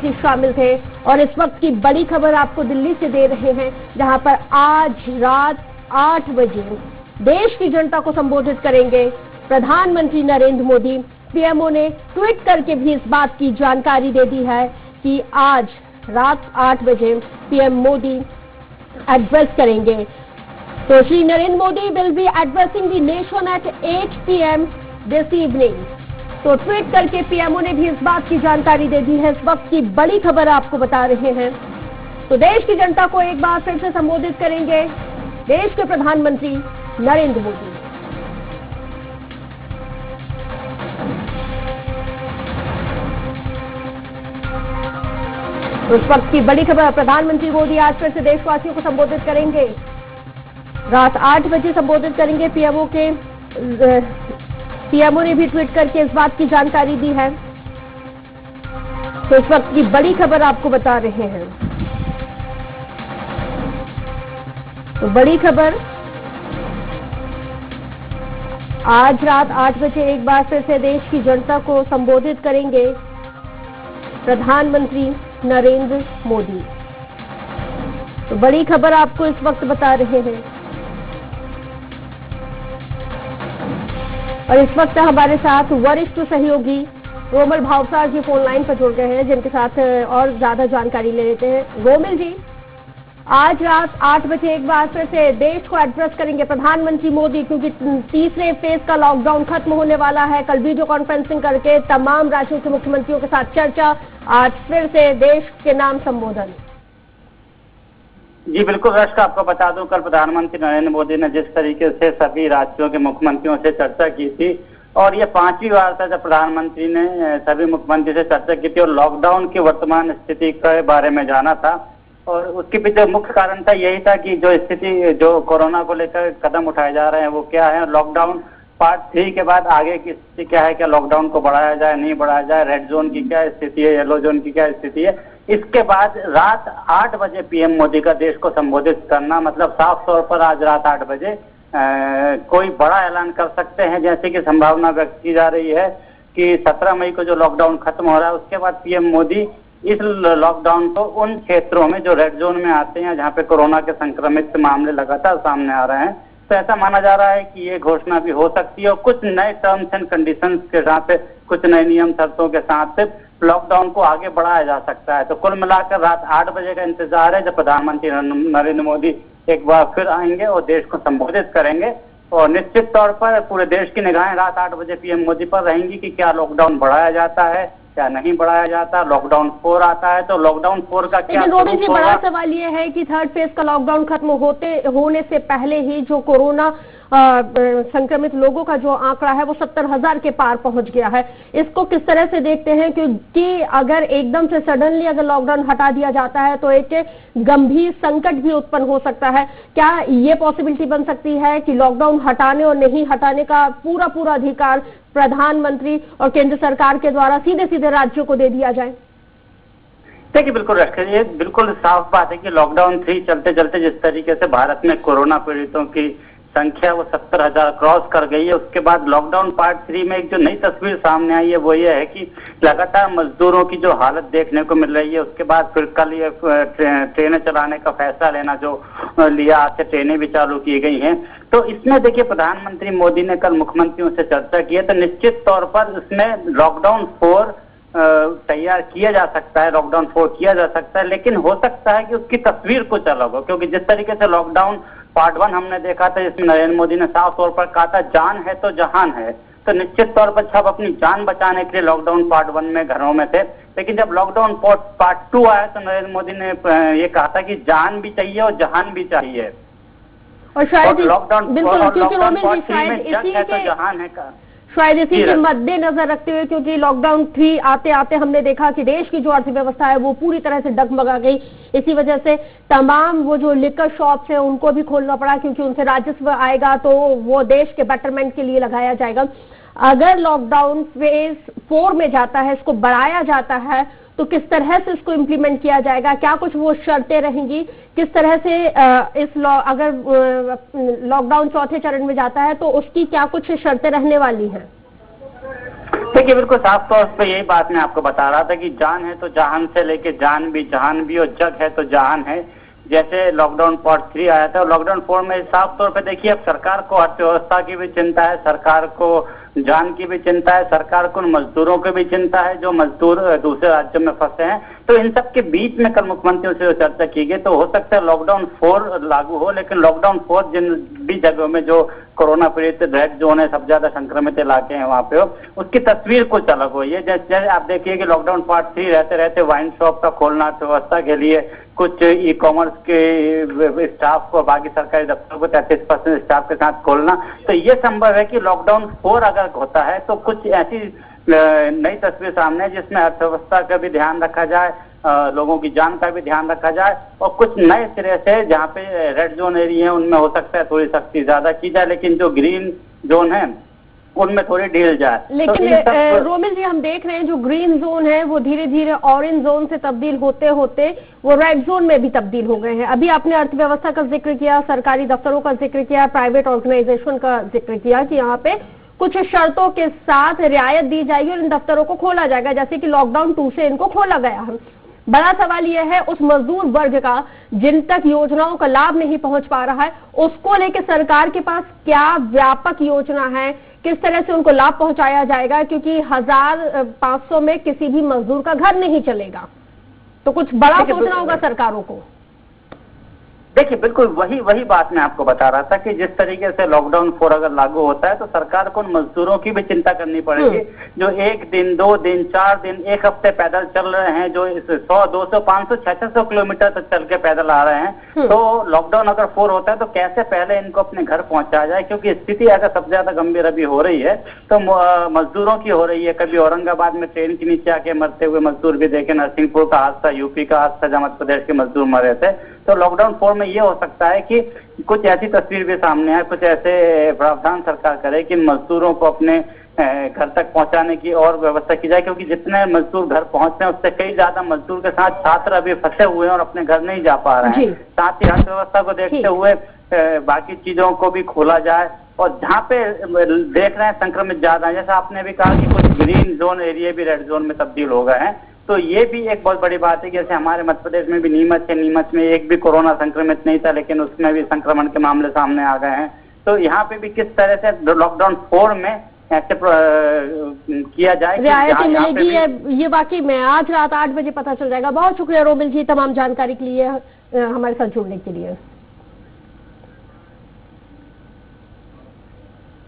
मंत्री शामिल थे। और इस वक्त की बड़ी खबर आपको दिल्ली से दे रहे हैं, जहां पर आज रात 8 बजे देश की जनता को संबोधित करेंगे प्रधानमंत्री नरेंद्र मोदी। पीएमओ ने ट्वीट करके भी इस बात की जानकारी दे दी है कि आज रात 8 बजे पीएम मोदी एड्रेस करेंगे। तो Shri Narendra Modi will be addressing the nation eight 8 PM this evening. तो ट्वीट करके पीएमओ ने भी इस बात की जानकारी दे दी है। इस वक्त की बड़ी खबर आपको बता रहे हैं। तो देश की जनता को एक बार फिर से संबोधित करेंगे देश के प्रधानमंत्री नरेंद्र मोदी। उस वक्त की बड़ी खबर, प्रधानमंत्री मोदी आज फिर से देशवासियों को संबोधित करेंगे। रात 8 बजे संबोधित करेंगे। पीएमओ ने भी ट्वीट करके इस बात की जानकारी दी है। तो इस वक्त की बड़ी खबर आपको बता रहे हैं। तो बड़ी खबर, आज रात 8 बजे एक बार फिर से देश की जनता को संबोधित करेंगे प्रधानमंत्री नरेंद्र मोदी। तो बड़ी खबर आपको इस वक्त बता रहे हैं। और इस वक्त हमारे साथ वरिष्ठ सहयोगी रोमिल भावसार जी फोन लाइन पर जुड़ गए हैं, जिनके साथ और ज्यादा जानकारी ले लेते हैं। रोमिल जी, आज रात 8 बजे एक बार फिर से देश को एड्रेस करेंगे प्रधानमंत्री मोदी, क्योंकि तीसरे फेज का लॉकडाउन खत्म होने वाला है। कल वीडियो कॉन्फ्रेंसिंग करके तमाम राज्यों के मुख्यमंत्रियों के साथ चर्चा, आज फिर से देश के नाम संबोधन। जी बिल्कुल रश्क, आपको बता दूं कल प्रधानमंत्री नरेंद्र मोदी ने जिस तरीके से सभी राज्यों के मुख्यमंत्रियों से चर्चा की थी, और ये 5वीं बार था जब प्रधानमंत्री ने सभी मुख्यमंत्री से चर्चा की थी और लॉकडाउन की वर्तमान स्थिति के बारे में जाना था। और उसके पीछे मुख्य कारण था यही था कि जो स्थिति, जो कोरोना को लेकर कदम उठाए जा रहे हैं वो क्या है, लॉकडाउन पार्ट 3 के बाद आगे की स्थिति क्या है, क्या लॉकडाउन को बढ़ाया जाए नहीं बढ़ाया जाए, रेड जोन की क्या स्थिति है, येलो जोन की क्या स्थिति है। इसके बाद रात 8 बजे पीएम मोदी का देश को संबोधित करना, मतलब साफ तौर पर आज रात 8 बजे कोई बड़ा ऐलान कर सकते हैं, जैसे कि संभावना व्यक्त की जा रही है कि 17 मई को जो लॉकडाउन खत्म हो रहा है उसके बाद पीएम मोदी इस लॉकडाउन को उन क्षेत्रों में जो रेड जोन में आते हैं, जहां पे कोरोना के संक्रमित मामले लगातार सामने आ रहे हैं, तो ऐसा माना जा रहा है कि ये घोषणा भी हो सकती है और कुछ नए टर्म्स एंड कंडीशंस के साथ, कुछ नए नियम शर्तों के साथ लॉकडाउन को आगे बढ़ाया जा सकता है। तो कुल मिलाकर रात 8 बजे का इंतजार है जब प्रधानमंत्री नरेंद्र मोदी एक बार फिर आएंगे और देश को संबोधित करेंगे। और निश्चित तौर पर पूरे देश की निगाहें रात 8 बजे पीएम मोदी पर रहेंगी कि क्या लॉकडाउन बढ़ाया जाता है, क्या नहीं बढ़ाया जाता, लॉकडाउन 4 आता है तो लॉकडाउन 4 का क्या। लेकिन रोमिल जी, बड़ा सवाल ये है कि थर्ड फेज का लॉकडाउन खत्म होने से पहले ही जो कोरोना संक्रमित लोगों का जो आंकड़ा है वो 70,000 के पार पहुंच गया है। इसको किस तरह से देखते हैं, क्योंकि अगर एकदम से सडनली अगर लॉकडाउन हटा दिया जाता है तो एक गंभीर संकट भी उत्पन्न हो सकता है। क्या ये पॉसिबिलिटी बन सकती है कि लॉकडाउन हटाने और नहीं हटाने का पूरा अधिकार प्रधानमंत्री और केंद्र सरकार के द्वारा सीधे सीधे राज्यों को दे दिया जाए? देखिए बिल्कुल रखें, ये बिल्कुल साफ बात है कि लॉकडाउन 3 चलते चलते जिस तरीके से भारत में कोरोना पीड़ितों की संख्या वो 70,000 क्रॉस कर गई है, उसके बाद लॉकडाउन पार्ट 3 में एक जो नई तस्वीर सामने आई है वो ये है कि लगातार मजदूरों की जो हालत देखने को मिल रही है। उसके बाद फिर कल ये ट्रेनें चलाने का फैसला लेना जो लिया, आज से ट्रेनें भी चालू की गई हैं। तो इसमें देखिए प्रधानमंत्री मोदी ने कल मुख्यमंत्रियों से चर्चा की है, तो निश्चित तौर पर इसमें लॉकडाउन 4 तैयार किया जा सकता है, लॉकडाउन 4 किया जा सकता है, लेकिन हो सकता है कि उसकी तस्वीर कुछ अलग हो, क्योंकि जिस तरीके से लॉकडाउन पार्ट 1 हमने देखा था जिसमें नरेंद्र मोदी ने साफ तौर पर कहा था जान है तो जहान है, तो निश्चित तौर पर सब अपनी जान बचाने के लिए लॉकडाउन पार्ट 1 में घरों में थे। लेकिन जब लॉकडाउन पार्ट 2 आया तो नरेंद्र मोदी ने ये कहा था कि जान भी चाहिए और जहान भी चाहिए। और शायद लॉकडाउन पार्ट 3 में जंग है तो जहान है का शायद इसी के मद्देनजर रखते हुए, क्योंकि लॉकडाउन 3 आते आते हमने देखा कि देश की जो अर्थव्यवस्था है वो पूरी तरह से डगमगा गई। इसी वजह से तमाम वो जो लिकर शॉप्स हैं उनको भी खोलना पड़ा, क्योंकि उनसे राजस्व आएगा तो वो देश के बेटरमेंट के लिए लगाया जाएगा। अगर लॉकडाउन फेज 4 में जाता है, इसको बढ़ाया जाता है, तो किस तरह से इसको इम्प्लीमेंट किया जाएगा, क्या कुछ वो शर्तें रहेंगी, किस तरह से अगर लॉकडाउन चौथे चरण में जाता है तो उसकी क्या कुछ शर्तें रहने वाली हैं? देखिए बिल्कुल साफ तौर पे यही बात मैं आपको बता रहा था कि जान है तो जहान से लेके जान भी और जग है तो जहान है। जैसे लॉकडाउन पार्ट 3 आया था और लॉकडाउन 4 में साफ तौर पे देखिए अब सरकार को अर्थव्यवस्था की भी चिंता है, सरकार को जान की भी चिंता है, सरकार को मजदूरों की भी चिंता है जो मजदूर दूसरे राज्यों में फंसे हैं। तो इन सब के बीच में कल मुख्यमंत्रियों से चर्चा की गई। तो हो सकता है लॉकडाउन 4 लागू हो, लेकिन लॉकडाउन 4 जिन भी जगहों में जो कोरोना पीड़ित रेड जोन है, सबसे ज्यादा संक्रमित इलाके हैं वहां पे हो, उसकी तस्वीर कुछ अलग हो। ये जैसे आप देखिए कि लॉकडाउन पार्ट 3 रहते रहते वाइन शॉप का खोलना अर्थव्यवस्था के लिए, कुछ ई कॉमर्स के स्टाफ को, बाकी सरकारी दफ्तरों को 33% स्टाफ के साथ खोलना, तो ये संभव है कि लॉकडाउन 4 अगर होता है तो कुछ ऐसी नई तस्वीर सामने है जिसमें अर्थव्यवस्था का भी ध्यान रखा जाए, लोगों की जान का भी ध्यान रखा जाए और कुछ नए सिरे से जहाँ पे रेड जोन एरिया है उनमें हो सकता है थोड़ी सख्ती ज्यादा की जाए, लेकिन जो ग्रीन जोन है उनमें थोड़ी ढील जाए। लेकिन रोमिल जी, हम देख रहे हैं जो ग्रीन जोन है वो धीरे धीरे ऑरेंज जोन से तब्दील होते होते वो रेड जोन में भी तब्दील हो गए हैं। अभी आपने अर्थव्यवस्था का जिक्र किया, सरकारी दफ्तरों का जिक्र किया, प्राइवेट ऑर्गेनाइजेशन का जिक्र किया कि यहाँ पे कुछ शर्तों के साथ रियायत दी जाएगी और इन दफ्तरों को खोला जाएगा, जैसे कि लॉकडाउन 2 से इनको खोला गया है। बड़ा सवाल यह है उस मजदूर वर्ग का जिन तक योजनाओं का लाभ नहीं पहुंच पा रहा है, उसको लेकर सरकार के पास क्या व्यापक योजना है, किस तरह से उनको लाभ पहुंचाया जाएगा, क्योंकि 1500 में किसी भी मजदूर का घर नहीं चलेगा। तो कुछ बड़ा सोचना होगा सरकारों को। देखिए बिल्कुल वही बात मैं आपको बता रहा था कि जिस तरीके से लॉकडाउन 4 अगर लागू होता है तो सरकार को उन मजदूरों की भी चिंता करनी पड़ेगी जो 1 दिन 2 दिन 4 दिन 1 हफ्ते पैदल चल रहे हैं, जो 100 200 500 600 किलोमीटर तक चल के पैदल आ रहे हैं। तो लॉकडाउन अगर 4 होता है तो कैसे पहले इनको अपने घर पहुंचाया जाए, क्योंकि स्थिति अगर सबसे ज्यादा गंभीर अभी हो रही है तो मजदूरों की हो रही है। कभी औरंगाबाद में ट्रेन के नीचे आके मरते हुए मजदूर भी देखे, नरसिंहपुर का हादसा, यूपी का हादसा जहां मध्य प्रदेश के मजदूर मरे थे। तो लॉकडाउन 4 में ये हो सकता है कि कुछ ऐसी तस्वीर भी सामने आए, कुछ ऐसे प्रावधान सरकार करे कि मजदूरों को अपने घर तक पहुंचाने की और व्यवस्था की जाए, क्योंकि जितने मजदूर घर पहुंचते हैं उससे कई ज्यादा मजदूर के साथ छात्र अभी फंसे हुए हैं और अपने घर नहीं जा पा रहे हैं। साथ ही अर्थव्यवस्था को देखते हुए बाकी चीजों को भी खोला जाए और जहाँ पे देख रहे हैं संक्रमित ज्यादा है, जैसा आपने भी कहा कि कुछ ग्रीन जोन एरिया भी रेड जोन में तब्दील हो गए हैं। तो ये भी एक बहुत बड़ी बात है कि जैसे हमारे मध्य प्रदेश में भी नीमच है, नीमच में एक भी कोरोना संक्रमित नहीं था, लेकिन उसमें भी संक्रमण के मामले सामने आ गए हैं। तो यहाँ पे भी किस तरह से लॉकडाउन 4 में ऐसे किया जाए रियायतें मिलेगी, ये वाकई में आज रात 8 बजे पता चल जाएगा। बहुत शुक्रिया रोमिल जी तमाम जानकारी के लिए हमारे साथ जुड़ने के लिए।